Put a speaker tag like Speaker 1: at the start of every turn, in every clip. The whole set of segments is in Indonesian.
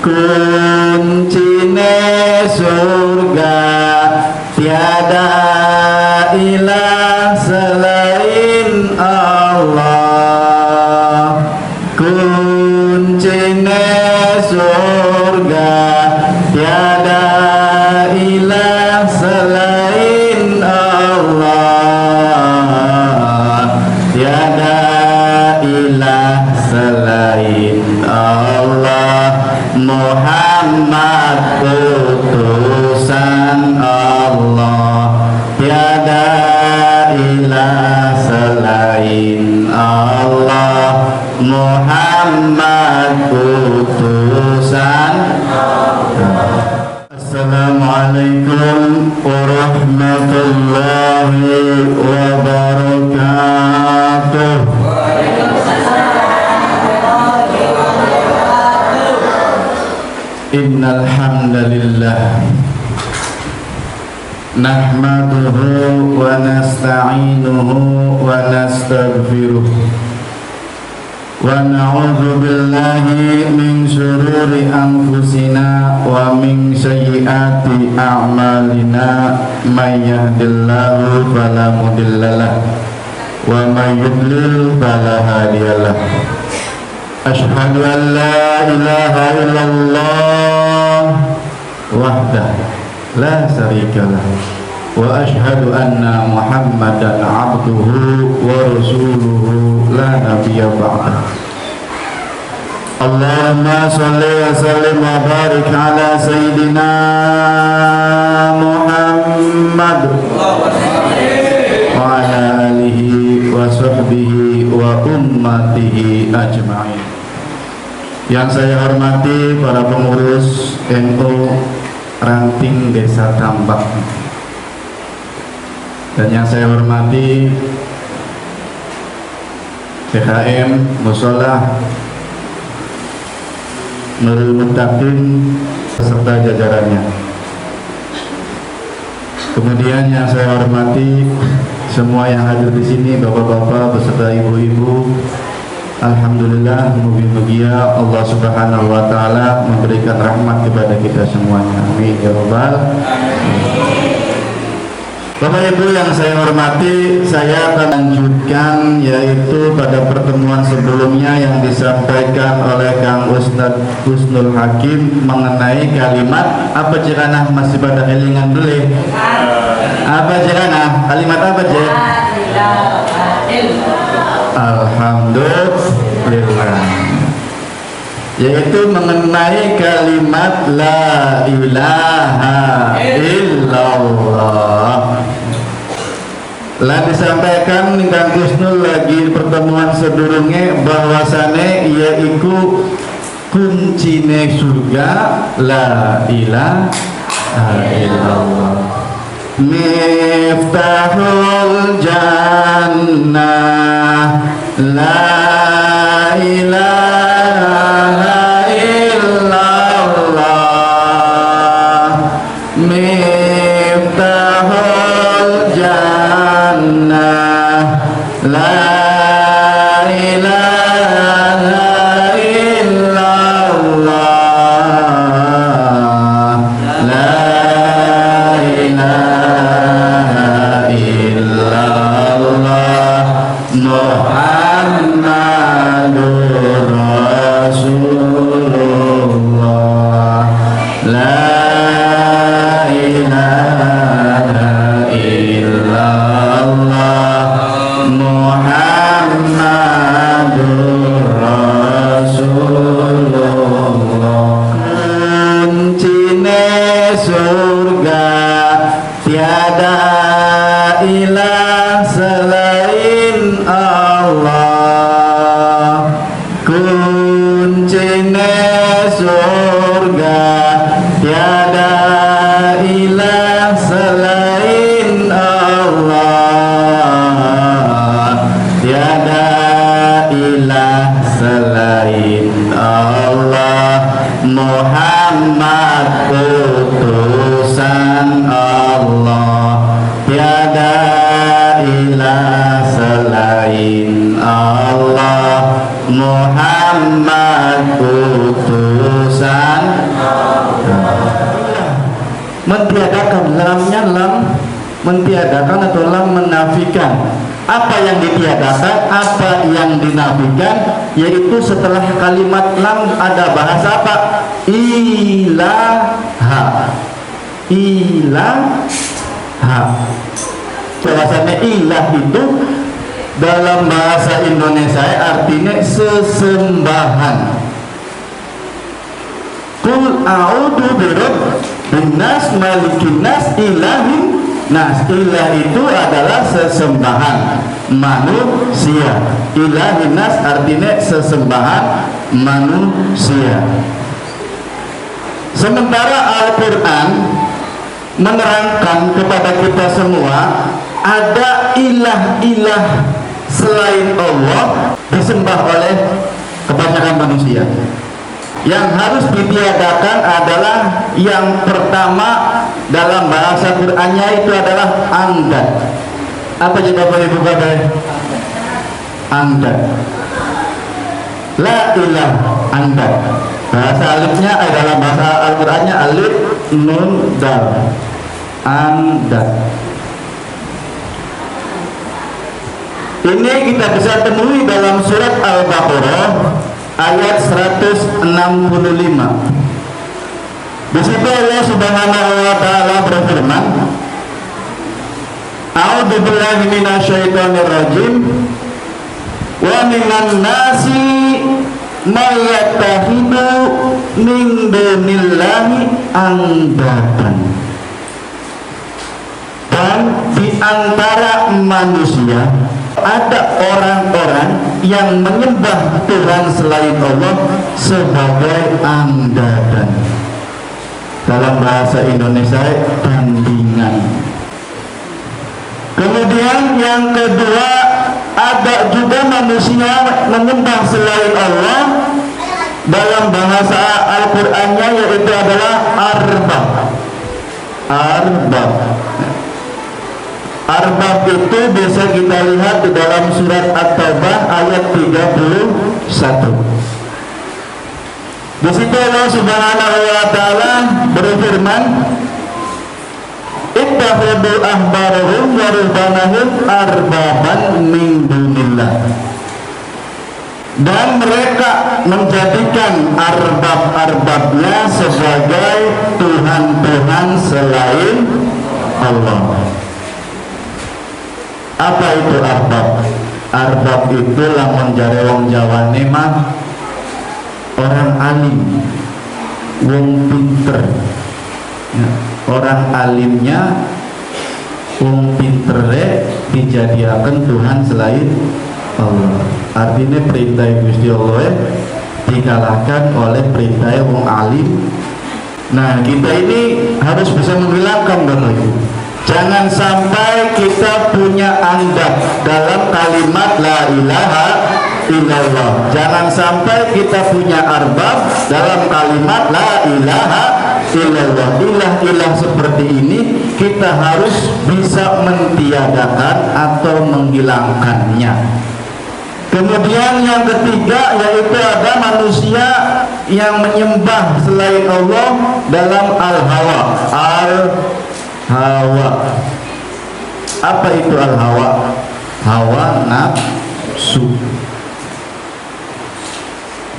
Speaker 1: kuncine surga tiada ilah selain Allah. Kuncine surga tiada ilah selain Allah. Tiada ilah selain Allah. Muhammad utusan Allah. Tiada ilah selain Allah. Muhammad utusan Allah. Assalamualaikum warahmatullahi wabarakatuh. Innal hamdalillah nahmaduhu wa nasta'inuhu wa nastaghfiruh wa na'udzu billahi min shururi anfusina wa min sayyiati a'malina may yahdihillahu fala mudhillalah wa may yudlil fala hadiyalah. Asyhadu an la ilaha illallah wahdahu la syarikalah wa asyhadu anna Muhammadan abduhu wa rasuluhu la nabiyya ba'dah. Allahumma shalli wa sallim wa barik ala sayyidina Muhammad wa ala alihi wa sahbihi wa ummatihi ajma'in. Yang saya hormati para pengurus NU Ranting Desa Tambak, dan yang saya hormati PKM Musola Nurul Muttaqin serta jajarannya. Kemudian yang saya hormati semua yang hadir di sini, bapak-bapak beserta ibu-ibu. Alhamdulillah, mugi-mugia Allah Subhanahu wa taala memberikan rahmat kepada kita semuanya. Amin ya rabbal alamin. Bapak Ibu yang saya hormati, saya akan lanjutkan yaitu pada pertemuan sebelumnya yang disampaikan oleh Kang Ustadz Husnul Hakim mengenai kalimat apa cirana masih pada elingan beli. Apa cirana? Kalimat apa je? Alhamdulillah, yaitu mengenai kalimat la ilaha illallah. Lah disampaikan dengan Gusnul lagi pertemuan sedurunge bahwasane yaitu kuncine surga la ilaha illallah. Miftahul jannah la ilaha illallah. Miftahul jannah la ilaha illallah. La ilaha illallah. Muhammadur Rasulullah. La ilaha illallah. Muhammadur Rasulullah. Kuncine surga tiada ilah selain Allah. Kuncine surga tiada ilah selain Allah. Tiada ilah selain Allah. Muhammad utusan Allah. Tiada ilah selain Allah. Muhammad utusan mentiadakan, lamnya lam mentiadakan atau lam menafikan. Apa yang ditiadakan, apa yang dinafikan, yaitu setelah kalimat lam ada bahasa apa? Ilaha. Ilaha. Bahasanya ilah itu dalam bahasa Indonesia artinya sesembahan. Qul a'udzu birabbin nas, malikin nas, ilahin nas. Ilah itu adalah sesembahan manusia. Ilahin nas artinya sesembahan manusia. Sementara Al-Quran menerangkan kepada kita semua ada ilah-ilah selain Allah disembah oleh kebanyakan manusia. Yang harus ditiadakan adalah yang pertama dalam bahasa Qur'annya itu adalah andad. Apa jadi Bapak Ibu Bapak? Andad. La ilah andad. Bahasa alifnya adalah bahasa Al-Qur'annya alif nun dal. Andad. Ini kita bisa temui dalam surat Al-Baqarah ayat 165. Di situ Allah Subhanahu wa taala berfirman, A'udzu billahi minasyaitonir rajim. Wa minan nasi may yattakhidhu min dunillahi andadan. Dan di antara manusia ada orang-orang yang menyembah Tuhan selain Allah sebagai andadan. Dalam bahasa Indonesia tandingan. Kemudian yang kedua, ada juga manusia menyembah selain Allah. Dalam bahasa Al-Qur'annya yaitu adalah arbab. Arbab. Arbab itu bisa kita lihat di dalam surat At-Taubah ayat 31. Di situ Allah Subhanahu wa taala berfirman, ittakhadhu ahbarahum wa rubbanahum arbaban min dunillah. Dan mereka menjadikan arbab-arbabnya sebagai tuhan-tuhan selain Allah. Apa itu arbab? Arbab itu lamun jare wong Jawane mah orang alim, wong pinter ya, orang alimnya wong pintere dijadiakan Tuhan selain Allah. Artinya perintah Gusti Allah dikalahkan oleh perintah wong alim. Nah, kita ini harus bisa menghilangkan Bapak Ibu. Jangan sampai kita punya andad dalam kalimat la ilaha illallah. Jangan sampai kita punya arbab dalam kalimat la ilaha illallah. Ilah-ilah seperti ini kita harus bisa mentiadakan atau menghilangkannya. Kemudian yang ketiga yaitu ada manusia yang menyembah selain Allah dalam al-hawa. Al-hawa. Apa itu al-hawa? Hawa nafsu.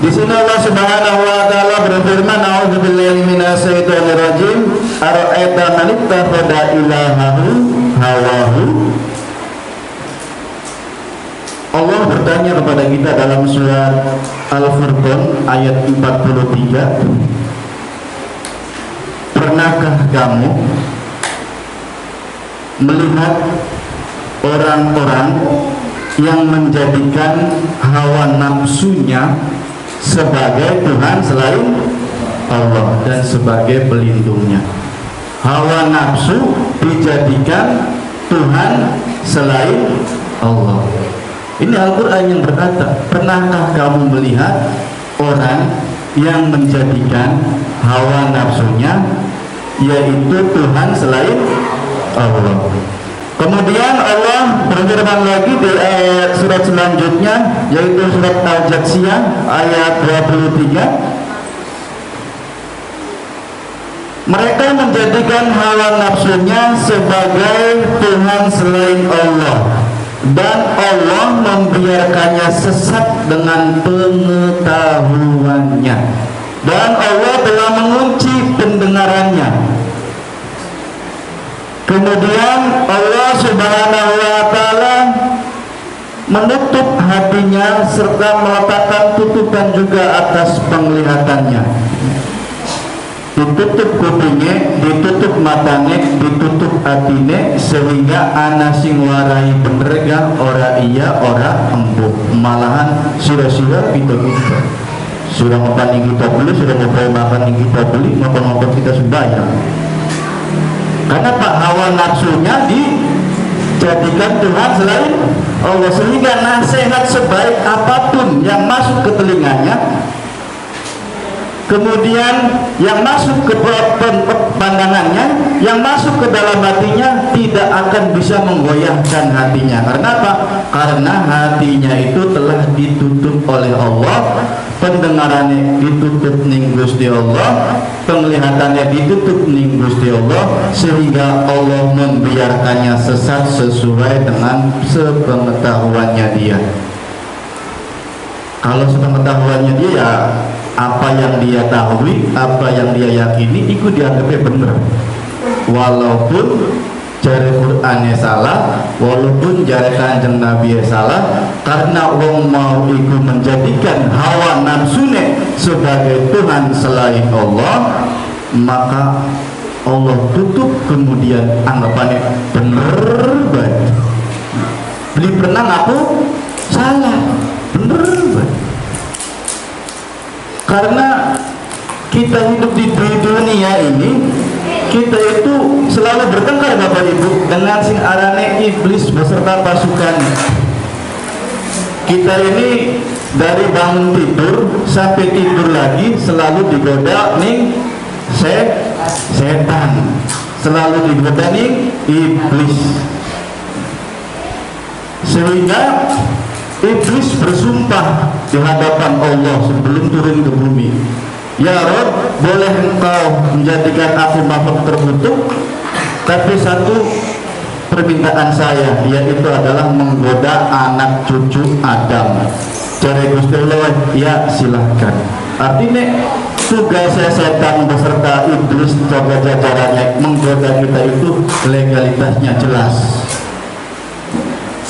Speaker 1: Di sini Allah Subhanahu wa taala berfirman, a'udzubillahi minasyaitonir rajim, ara'aita man ittakhadha ilahahu hawahu. Allah bertanya kepada kita dalam surat Al-Furqan ayat 43, pernahkah kamu melihat orang-orang yang menjadikan hawa nafsunya sebagai Tuhan selain Allah dan sebagai pelindungnya? Hawa nafsu dijadikan Tuhan selain Allah. Ini Al-Quran yang berkata, pernahkah kamu melihat orang yang menjadikan hawa nafsunya yaitu Tuhan selain Allah? Kemudian Allah berfirman lagi di surat selanjutnya yaitu surat Al-Jathiyah ayat 23. Mereka menjadikan hawa nafsunya sebagai Tuhan selain Allah, dan Allah membiarkannya sesat dengan pengetahuannya, dan Allah telah mengunci pendengarannya. Kemudian Allah Subhanahu wa Ta'ala menutup hatinya serta meletakkan tutupan juga atas penglihatannya. Ditutup kupingnya, ditutup matanya, ditutup hatinya, sehingga ana sing warai bener ora iya ora embuh, malahan sira-sira kita sudah makan kita beli, sudah mau makan kita beli, makan kita sembahyang. Karena Pak hawa nafsunya dijadikan Tuhan selain Allah, sehingga nasihat sebaik apapun yang masuk ke telinganya, kemudian yang masuk ke pandangannya, yang masuk ke dalam hatinya, tidak akan bisa menggoyahkan hatinya. Karena apa? Karena hatinya itu telah ditutup oleh Allah, pendengarannya ditutup ning Gusti Allah, penglihatannya ditutup ning Gusti Allah, sehingga Allah membiarkannya sesat sesuai dengan sepengetahuannya dia. Kalau sepengetahuannya dia, ya apa yang dia tahu, apa yang dia yakini, itu dianggapnya benar, walaupun jari Qur'annya salah, walaupun jari Kanjeng Nabi salah. Karena wong mau ikut menjadikan hawa nafsune sebagai Tuhan selain Allah, maka Allah tutup, kemudian anggapannya bener banget. Beli pernah ngaku salah, bener banget. Karena kita hidup di dunia ini, kita itu selalu bertengkar Bapak Ibu dengan sing arane iblis beserta pasukan. Kita ini dari bangun tidur sampai tidur lagi selalu digoda ning setan, selalu digoda ning iblis, sehingga iblis bersumpah di hadapan Allah sebelum turun ke bumi, ya Rob, boleh engkau menjadikan aku makhluk terkutuk, tapi satu permintaan saya, yaitu adalah menggoda anak cucu Adam. Cari Gusti Allah, ya silahkan. Artinya tugas setan beserta iblis coba jajarannya menggoda kita itu legalitasnya jelas.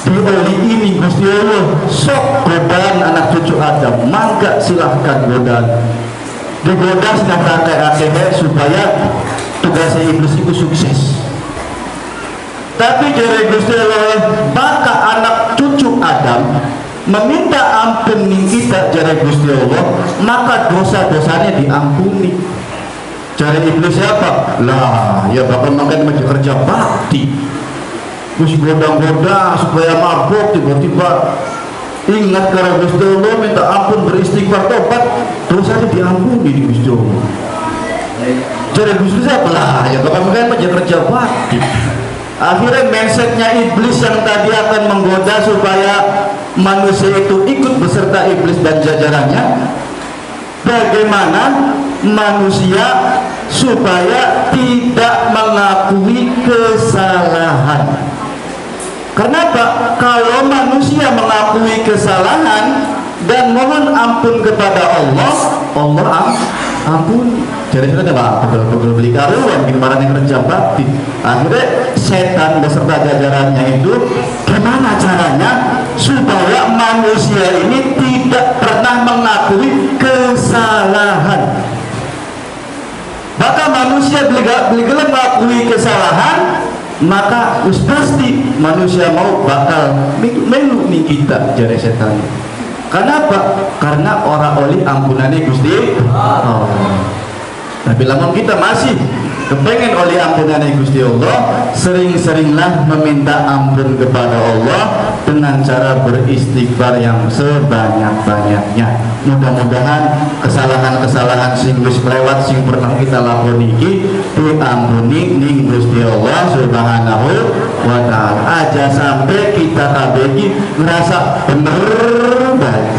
Speaker 1: Dioli ini Gusti Allah, sok godaan anak cucu Adam, mangga silahkan godaan. Digoda sedang pakai supaya tugasnya iblis itu sukses. Tapi jare Gusti Allah, maka anak cucu Adam meminta ampun ning kita jare Gusti Allah, maka dosa-dosanya diampuni. Jare iblis siapa? Lah, ya bakal makan kerja bakti. Terus goda-goda supaya mabuk, tiba-tiba ingat karena Gusti Allah, minta ampun, beristighfar, tobat, dosanya diampuni di Gusti Allah. Jadi Gusti siapa lah? Ya bakal makan kerja bakti. Akhirnya mindsetnya iblis yang tadi akan menggoda supaya manusia itu ikut beserta iblis dan jajarannya, bagaimana manusia supaya tidak mengakui kesalahan. Kenapa? Kalau manusia mengakui kesalahan dan mohon ampun kepada Allah, Allah ampun. Jadi kita coba pegel beli karuan, gimana yang kerja bakti. Akhirnya setan beserta jajarannya itu, gimana caranya supaya manusia ini tidak pernah mengakui kesalahan. Maka manusia beli mengakui kesalahan, maka pasti manusia mau bakal melu nih kita jari setan. Kenapa? Karena orang oli ampunannya Gusti Allah. Tapi lamun kita masih kepengen oleh ampunannya Gusti Allah, sering-seringlah meminta ampun kepada Allah dengan cara beristighfar yang sebanyak-banyaknya. Mudah-mudahan kesalahan-kesalahan sing wis lewat sing pernah kita lakoni iki diampuni ning Gusti Allah Subhanahu wa taala. Aja sampai kita kabeh iki ngerasa bener banget.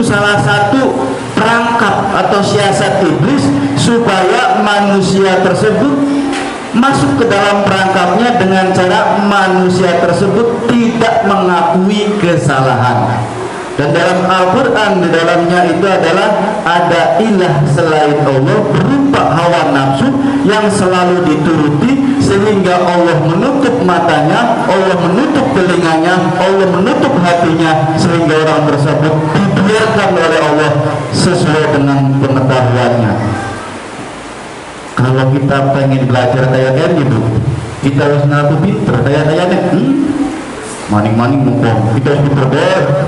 Speaker 1: Salah satu perangkap atau siasat iblis supaya manusia tersebut masuk ke dalam perangkapnya dengan cara manusia tersebut tidak mengakui kesalahan. Dan dalam Al-Quran di dalamnya itu adalah ada ilah selain Allah berupa hawa nafsu yang selalu dituruti, sehingga Allah menutup matanya, Allah menutup telinganya, Allah menutup hatinya, sehingga orang tersebut dibiarkan oleh Allah sesuai dengan pengetahuannya. Kalau kita pengen belajar kayak gitu, kita harus ngaku pinter kayak-kayaknya. Maning-maning mumpung kita harus pinter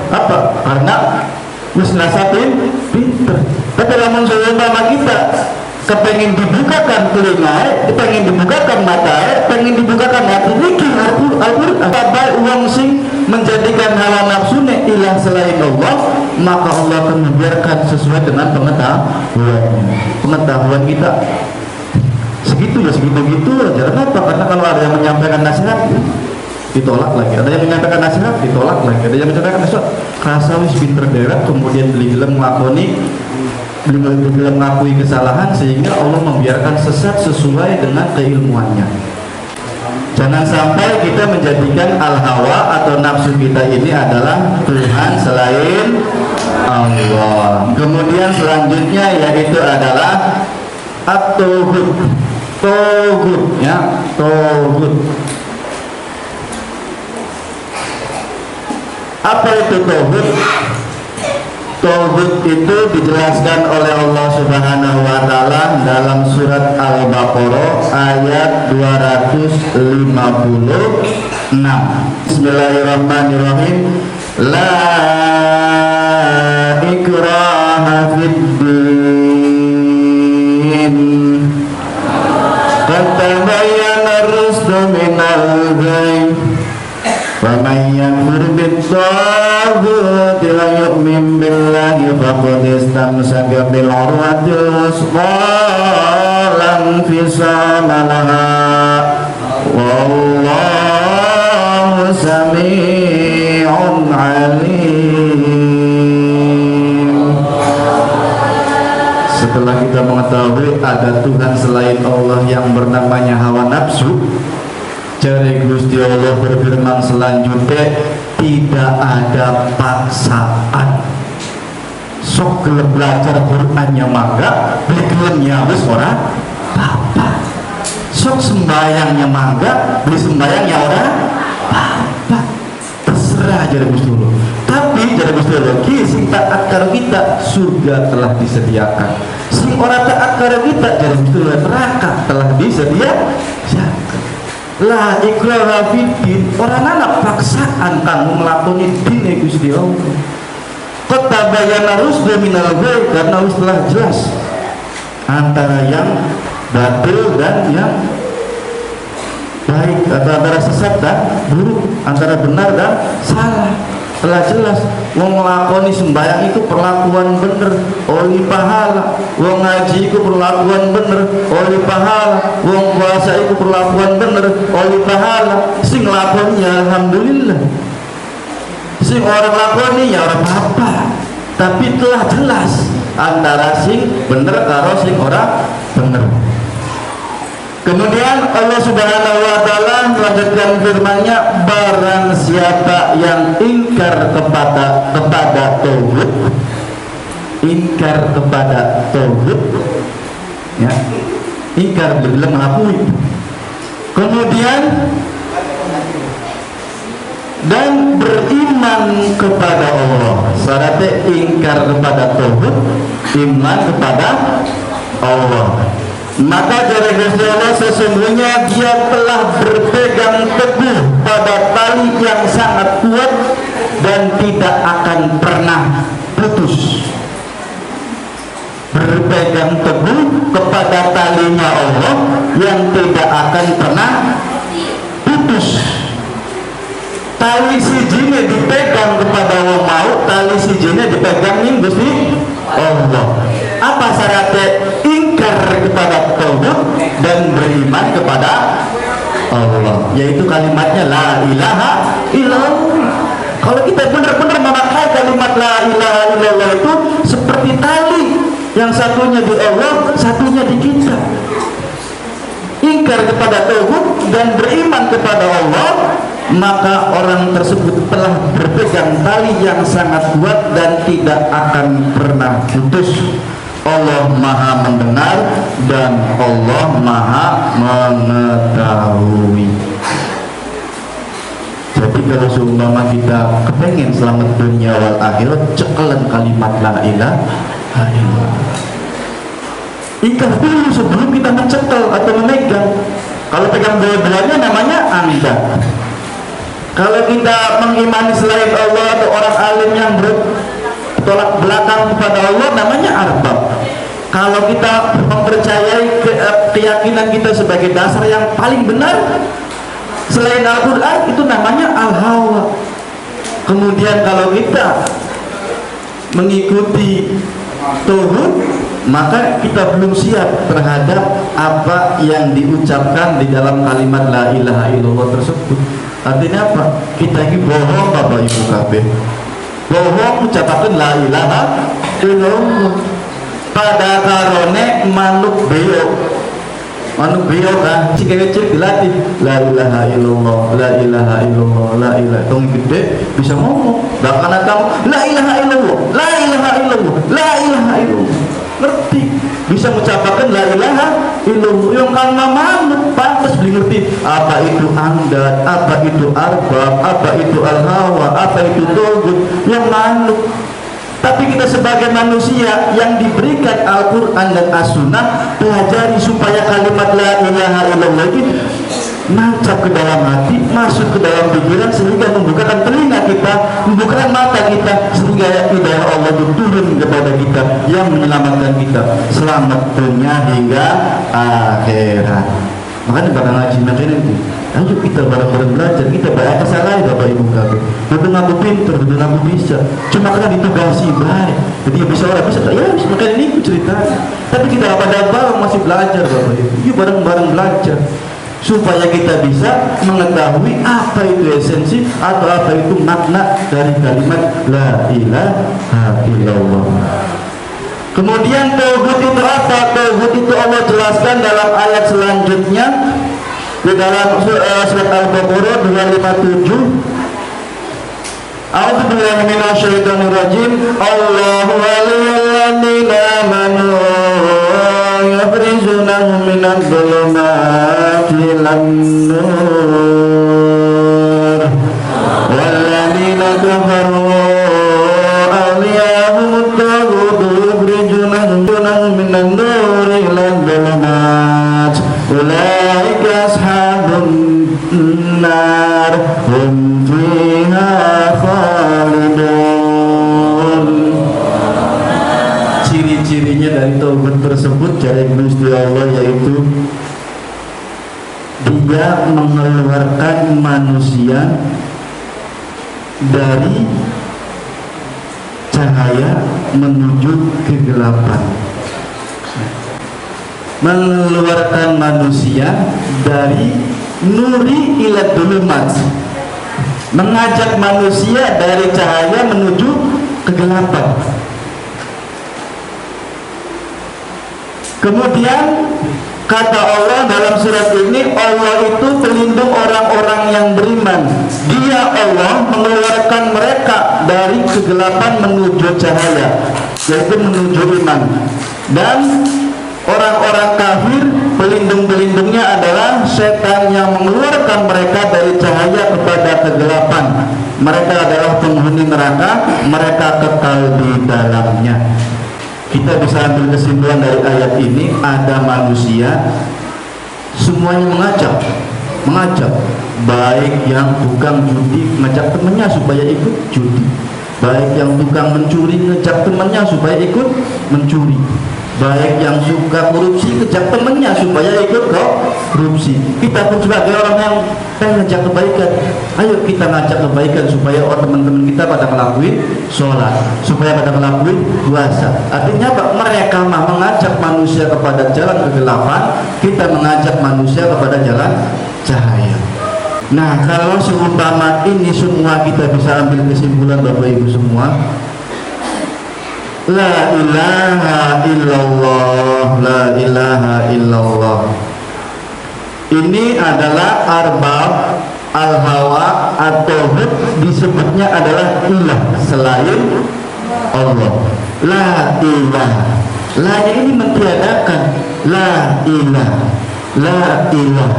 Speaker 1: apa? Karena wis nasatin pinter. Tapi lamun seumpama kita kepengen dibukakan telinga, pengen dibukakan mata, pengen dibukakan hati, mikir Al-Qur'an apa uang sing menjadikan hawa nafsu ilah selain Allah, maka Allah akan membiarkan sesuai dengan pengetahuan kita. Segitu ya segitu aja. Kenapa? Karena kalau ada yang menyampaikan nasihat ditolak lagi, ada yang menyampaikan nasihat ditolak lagi, ada yang menyampaikan nasihat rasa wis pinter deret, kemudian beli-gelem mengakui kesalahan, sehingga Allah membiarkan sesat sesuai dengan keilmuannya. Jangan sampai kita menjadikan al-hawa atau nafsu kita ini adalah Tuhan selain Allah. Kemudian selanjutnya yaitu adalah at-tauhid. Tauhid ya, tauhid. Apa itu tauhid? Tauhid itu dijelaskan oleh Allah Subhanahu wa taala dalam surat Al-Baqarah ayat 256. Bismillahirrahmanirrahim. La ikraha fid din. Qad tabayyana ar-rushdu minal ghayy. وَمَنْ يَكْفُرْ بِالطَّاغُوتِ وَيُؤْمِنْ بِاللَّهِ فَقَدِ اسْتَمْسَكَ بِالْعُرْوَةِ الْوُثْقَى لَا انفِصَامَ لَهَا وَاللَّهُ سَمِيعٌ عَلِيمٌ. Setelah kita mengetahui ada Tuhan selain Allah yang bernamanya hawa nafsu, Jari Gusti Allah berfirman selanjutnya, tidak ada paksaan. Sok gelem belajar Qur'annya mangga, beli gelemnya wis ora apa. Sok sembayangnya mangga, beli sembayangnya ora apa. Terserah jari Gusti Allah. Tapi jari Gusti Allah, sing taat karo kita surga telah disediakan. Sing ora taat karo kita jari Gusti Allah neraka telah disediakan. La ikraha fiddin, orang anak paksaan kamu melakoni din Gusti Allah. Qad tabayyana rusdu minal ghayy, karena telah jelas antara yang batil dan yang baik, atau antara sesat dan buruk, antara benar dan salah. Telah jelas wong nglakoni sembahyang itu perlakuan bener oleh pahala, wong ngaji itu perlakuan bener oleh pahala, wong puasa itu perlakuan bener oleh pahala. Sing lakoni ya alhamdulillah, sing orang lakoni ya ora apa-apa. Tapi telah jelas antara sing bener karo sing ora bener. Kemudian Allah Subhanahu wa taala melanjutkan firman-Nya, barang siapa yang ingkar kepada tauhid, ingkar kepada tauhid, ya, ingkar belum mengakui. Kemudian dan beriman kepada Allah. Syaratnya ingkar kepada tauhid, iman kepada Allah. Maka dari Gusti Allah sesungguhnya dia telah berpegang teguh pada tali yang sangat kuat dan tidak akan pernah putus. Berpegang teguh kepada talinya Allah yang tidak akan pernah putus. Tali sijine dipegang kepada Allah mau, tali sijine dipegang ning Gusti Allah. Apa syaratnya? Ingkar kepada tauhid dan beriman kepada Allah, yaitu kalimatnya la ilaha illallah. Kalau kita benar-benar memakai kalimat la ilaha illallah itu seperti tali yang satunya di Allah, satunya di kita. ingkar kepada tauhid dan beriman kepada Allah, maka orang tersebut telah berpegang tali yang sangat kuat dan tidak akan pernah putus. Allah Maha mendengar dan Allah Maha mengetahui. Jadi kalau seumpama kita kepengen selamat dunia wal akhirat, cekelan kalimat la ilaha illallah. Ikat dulu sebelum kita mencekel atau memegang. Kalau pegang dua-duanya namanya anda. Kalau kita mengimani selain Allah atau orang alim yang bertolak belakang kepada Allah, namanya arbab. Kalau kita mempercayai keyakinan kita sebagai dasar yang paling benar selain Al-Quran, itu namanya al-hawa. Kemudian kalau kita mengikuti tauhid, maka kita belum siap terhadap apa yang diucapkan di dalam kalimat la ilaha illallah tersebut. Artinya apa? Kita ini bohong Bapak Ibu kabeh. Bohong ucapkan la ilaha illallah. Pada karone manuk beo. Manuk beo kan si kecil dilatih la ilaha illallah, la ilaha illallah, la ilaha. Tong gede bisa ngomong. Bahkan kamu la ilaha illallah, la ilaha illallah, la ilaha illallah. Ngerti, bisa mengucapkan la ilaha illallah. Yang karena manut pantas beli ngerti apa itu andat, apa itu arbab, apa itu al-hawa, apa itu tauhid, yang manut. Tapi kita sebagai manusia yang diberikan Al-Quran dan As-Sunnah, pelajari supaya kalimat la ilaha illallah ini nancap ke dalam hati, masuk ke dalam pikiran, sehingga membukakan telinga kita, membukakan mata kita, sehingga hidayah Allah itu turun kepada kita yang menyelamatkan kita selamat dunia hingga akhirat. Makanya pada ngaji makanya itu, ayo kita bareng-bareng belajar, kita banyak kesalahan Bapak Ibu kabeh. Betul aku pinter, betul aku bisa. Cuma karena ditugasi baik, jadi bisa orang bisa, ya makanya ini ceritanya. Tapi kita pada bareng masih belajar Bapak Ibu. Yuk bareng-bareng belajar supaya kita bisa mengetahui apa itu esensi atau apa itu makna dari kalimat la ilaha illallah. Kemudian tauhid itu apa? Tauhid itu Allah jelaskan dalam ayat selanjutnya di dalam surat Al-Baqarah 257. A'udzu billahi minasyaitonir rajim. Allahu waliyulladzina amanu yukhrijunahum minadh dhulumati ilan nur walladzina kafaru awliyahumut taghut minan nur ilan dhulumat ulaika ashabun nar hum fiha khalidun. Ciri-cirinya dari tauhid tersebut dari Gusti Allah yaitu dia mengeluarkan manusia dari cahaya menuju kegelapan, mengeluarkan manusia dari nuri ila dhulumat, mengajak manusia dari cahaya menuju kegelapan. Kemudian kata Allah dalam surat ini, Allah itu pelindung orang-orang yang beriman. Dia Allah mengeluarkan mereka dari kegelapan menuju cahaya, yaitu menuju iman. Dan orang-orang kafir, pelindung-pelindungnya adalah setan yang mengeluarkan mereka dari cahaya kepada kegelapan. Mereka adalah penghuni neraka, mereka kekal di dalamnya. Kita bisa ambil kesimpulan dari ayat ini, ada manusia semuanya mengajak, baik yang tukang judi ngajak temannya supaya ikut judi, baik yang tukang mencuri ngajak temannya supaya ikut mencuri, baik yang suka korupsi ngajak temannya supaya ikut korupsi. Kita pun sebagai orang yang ngajak kebaikan, ayo kita ngajak kebaikan supaya teman-teman kita pada ngelakuin sholat, supaya pada ngelakuin puasa. Artinya apa? Mereka mengajak manusia kepada jalan kegelapan, kita mengajak manusia kepada jalan cahaya. Nah, kalau seumpama ini semua kita bisa ambil kesimpulan Bapak Ibu semua, la ilaha illallah, la ilaha illallah. Ini adalah arbab al-hawa atau disebutnya adalah ilah selain Allah. La ilah, la ini mentiadakan. La ilah, la ilah,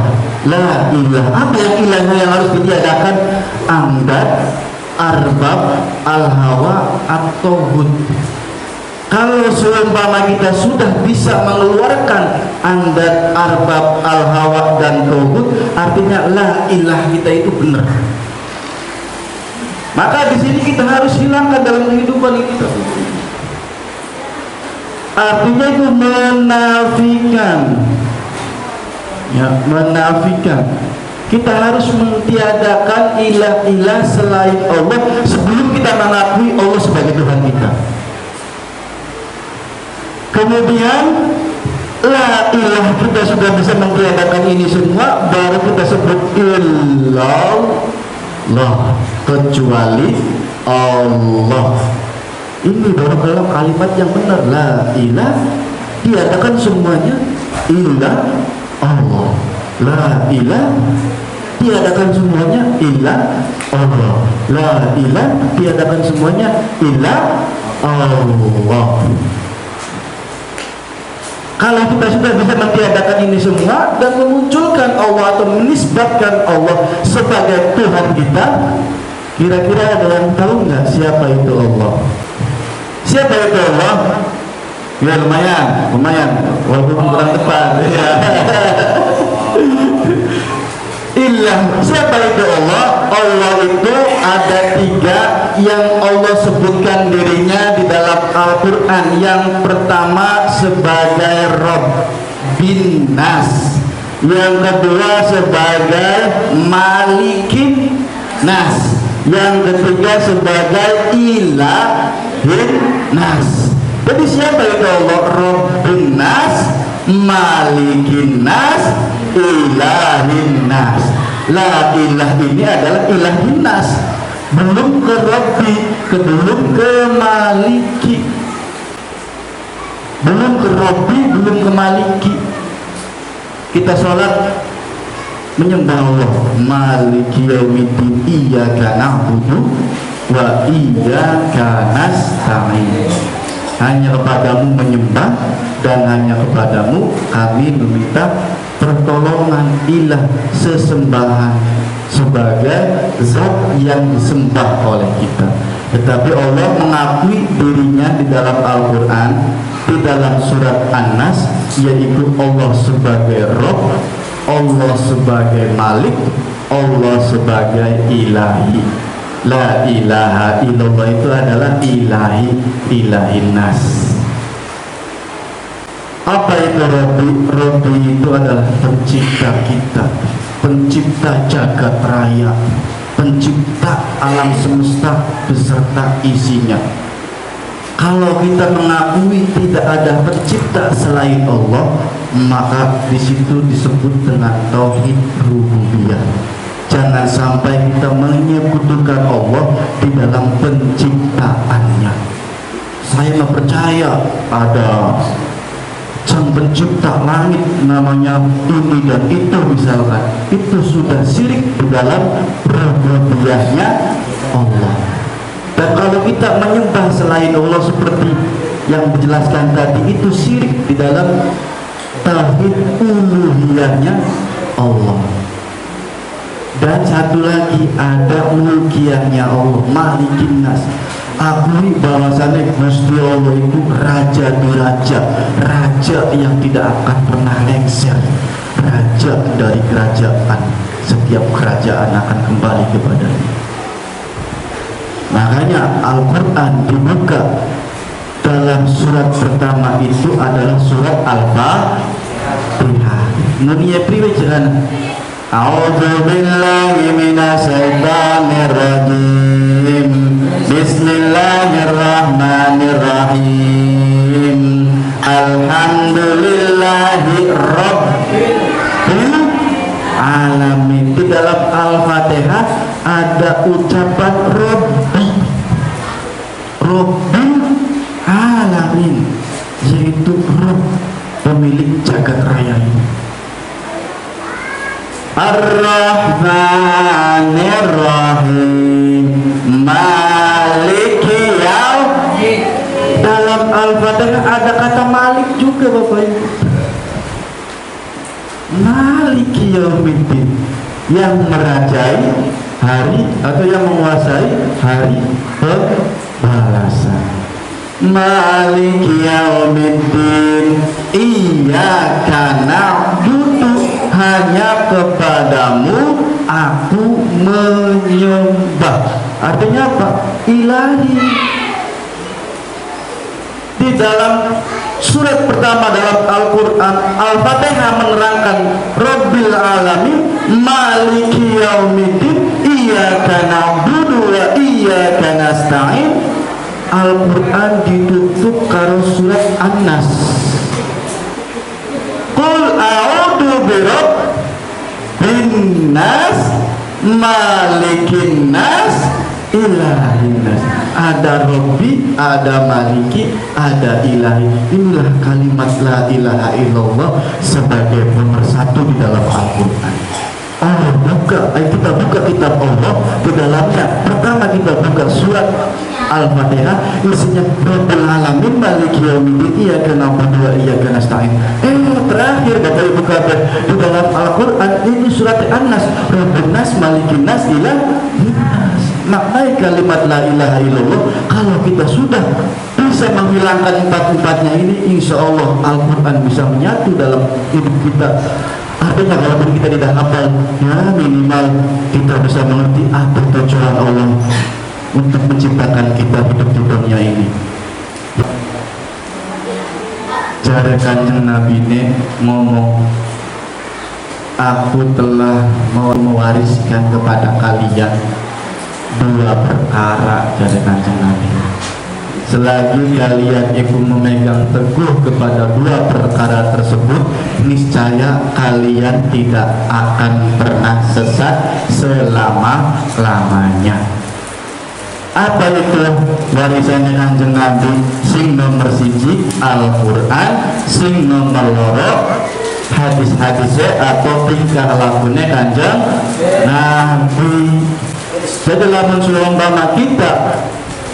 Speaker 1: la ilah. Apa yang ilahnya yang harus ditiadakan? Amdad, arbab, al-hawa atau hud. Kalau seumpama kita sudah bisa mengeluarkan amdad, arbab, al-hawa dan tauhid, artinya la ilah kita itu benar. Maka di sini kita harus hilangkan dalam kehidupan kita. Artinya itu menafikan. Ya, menafikan. Kita harus mentiadakan ilah-ilah selain Allah sebelum kita mengakui Allah sebagai Tuhan kita. Kemudian la ilah kita sudah bisa mentiadakan ini semua, baru kita sebut illallah, kecuali Allah. Ini baru dalam kalimat yang benar. La ilah tiadakan semuanya, ilah Allah. La ilah tiadakan semuanya, ilah Allah. La ilah tiadakan semuanya, ilah Allah. Kalau kita sudah bisa mentiadakan ini semua dan memunculkan Allah atau menisbatkan Allah sebagai Tuhan kita, kira-kira ada yang tahu nggak siapa itu Allah? Siapa itu Allah? Ya lumayan, walaupun kurang tepat. Ya. Ilah, siapa itu Allah? Allah itu ada 3 yang Allah sebutkan dirinya di dalam Al-Quran. Yang pertama sebagai Rabbin Nas, yang kedua sebagai Malikin Nas, yang ketiga sebagai Ilahin Nas. Jadi siapa itu Allah? Rabbin Nas, Malikin Nas, Ilahin Nas. La ilah ini adalah Ilahin Nas, belum ke Rabbi, belum ke Maliki, belum ke Rabbi, belum ke Maliki. Kita sholat menyembah Allah, Maliki yaumiddin, iyyaka na'budu wa iyyaka nasta'in. Hanya kepadamu menyembah dan hanya kepadamu kami meminta pertolongan. Ilah sesembahan sebagai zat yang disembah oleh kita. Tetapi Allah mengakui dirinya di dalam Al-Quran, di dalam surat An-Nas, yaitu Allah sebagai Rabb, Allah sebagai Malik, Allah sebagai Ilahi. La ilaha illallah itu adalah ilahi, ilahin nas. Apa itu Rabbi? Rabbi itu adalah pencipta kita, pencipta jagat raya, pencipta alam semesta beserta isinya. Kalau kita mengakui tidak ada pencipta selain Allah, maka di situ disebut dengan tauhid rububiyah. Jangan sampai kita menyekutukan Allah di dalam penciptaannya. Saya percaya ada sang pencipta langit namanya ini dan itu misalkan, itu sudah syirik di dalam rububiyahnya Allah. Dan kalau kita menyembah selain Allah seperti yang dijelaskan tadi, itu syirik di dalam tauhid uluhiyahnya Allah. Dan satu lagi ada mulkiyahnya Allah, Malikin Nas. Akui bahwasannya Gusti Allah itu raja di raja, raja yang tidak akan pernah lengser, raja dari kerajaan. Setiap kerajaan akan kembali kepadanya. Makanya Al-Quran dibuka dalam surat pertama itu adalah surat Al-Fatihah. Nunia priwe jangan. A'udzu billahi minasyaitonir rajim. Bismillahirrahmanirrahim. Alhamdulillahi rabbil alamin. Di dalam Al-Fatihah ada ucapan Rabbi, Rabbil alamin, yaitu Rabb, pemilik jagat raya ini. Ar-Rahmanir-Rahim, Maliki Yaumiddin. Dalam Al-Fatihah ada kata Malik juga Bapak Ibu. Maliki Yaumiddin, yang merajai hari atau yang menguasai hari pembalasan. Maliki Yaumiddin, Iyyaka na'budu, hanya kepadamu aku menyembah. Artinya apa? Ilahi. Di dalam surat pertama dalam Al-Quran, Al-Fatihah menerangkan Rabbil Alamin, Maliki Yaumiddin, Iyyaka na'budu wa iyyaka nasta'in. Al-Quran ditutup karo surat An-Nas, Qul a'udzu birabbin nas, malikin nas, ilahin nas. Ada Rabbi, ada Maliki, ada Ilahi. Inilah kalimat la ilaha illallah sebagai pemersatu di dalam Al-Quran. Allah buka, kita buka kitab Allah, di dalamnya pertama kita buka surat Al-Fatihah, isinya Rabbil Alamin, Maliki Yaumiddin, Iyyaka na'budu wa iyyaka nasta'in. Terakhir Bapak Ibu kata di dalam Al-Quran ini surat An-Nas, Rabbun Nas, Malikin Nas, Ilahin Nas. Maknai kalimat la ilaha illallah, kalau kita sudah bisa menghilangkan empat-empatnya ini, insya Allah Al-Quran bisa menyatu dalam hidup kita. Artinya walaupun kita tidak hafal, ya minimal kita bisa mengerti apa tujuan Allah untuk menciptakan kita hidup di dunia ini. Cara Kanjeng Nabi ini ngomong, aku telah mau mewariskan kepada kalian dua perkara. Cara Kanjeng Nabi, selagi kalian ikut memegang teguh kepada dua perkara tersebut, niscaya kalian tidak akan pernah sesat selama-lamanya. Apa itu warisannya Kanjeng Nabi? Sing nomor siji Al-Quran, sing nomor loro hadis-hadisnya atau tingkah lakunya Kanjeng Nabi. Jadi lamun seumpama kita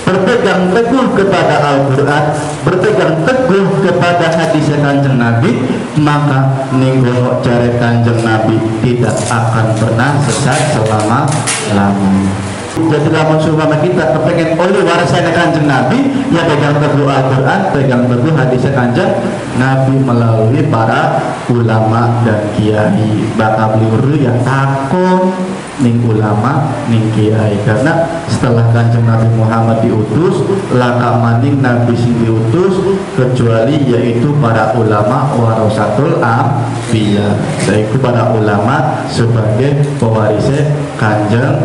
Speaker 1: berpegang teguh kepada Al-Quran, berpegang teguh kepada hadis Kanjeng Nabi, maka ninggono cara Kanjeng Nabi tidak akan pernah sesat selama-lamanya. Jadi lamun seumpama kita kepengen oleh warisan Kanjeng Nabi, ya pegang teguh Al-Quran, pegang teguh hadis Kanjeng Nabi melalui para ulama dan kiai. Bakal beli yang takut ning ulama ning kiai, karena setelah Kanjeng Nabi Muhammad diutus, laka maning Nabi sing diutus kecuali yaitu para ulama warasatul anbiya, yaitu para ulama sebagai pewarisnya Kanjeng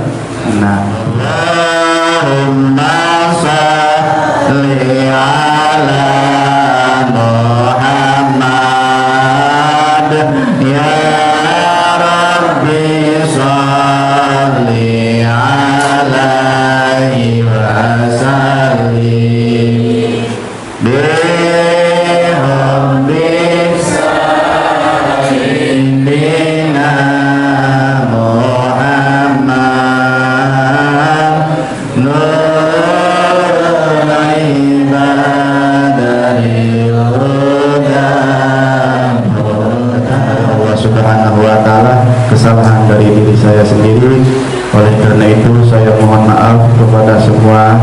Speaker 1: Nabi. Allahumma sholli ala Muhammad ya Rabbi sholli alaihi wasallim bihamdi sayyidina Muhammad nurul ibadari Allah subhanahu wa ta'ala. Kesalahan dari diri saya sendiri, oleh karena itu saya mohon maaf kepada semua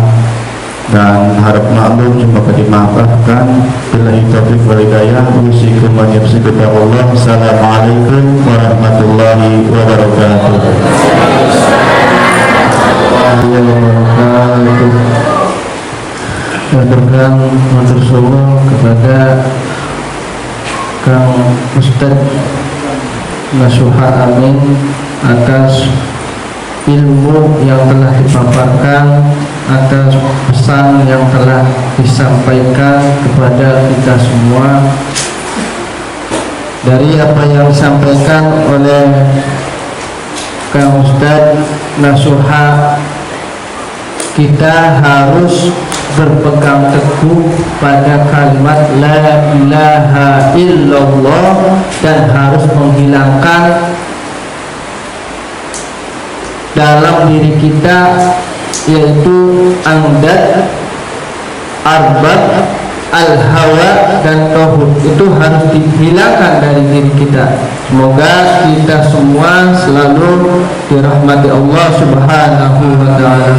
Speaker 1: dan harap maklum semoga dimaafkan. Billahi taufiq wal hidayah. Usikum wa nafsikum ya Allah. Assalamualaikum warahmatullahi wabarakatuh. Aturkan matur suwun kepada Kang Ustadz Nasuha Amin atas ilmu yang telah dipaparkan, atas pesan yang telah disampaikan kepada kita semua. Dari apa yang disampaikan oleh Kang Ustadz Nasuha, kita harus berpegang teguh pada kalimat la ilaha illallah dan harus menghilangkan
Speaker 2: dalam diri kita, yaitu angdat, arbab, al-hawa dan tohut. Itu harus dihilangkan dari diri kita. Semoga kita semua selalu dirahmati Allah Subhanahu wa ta'ala.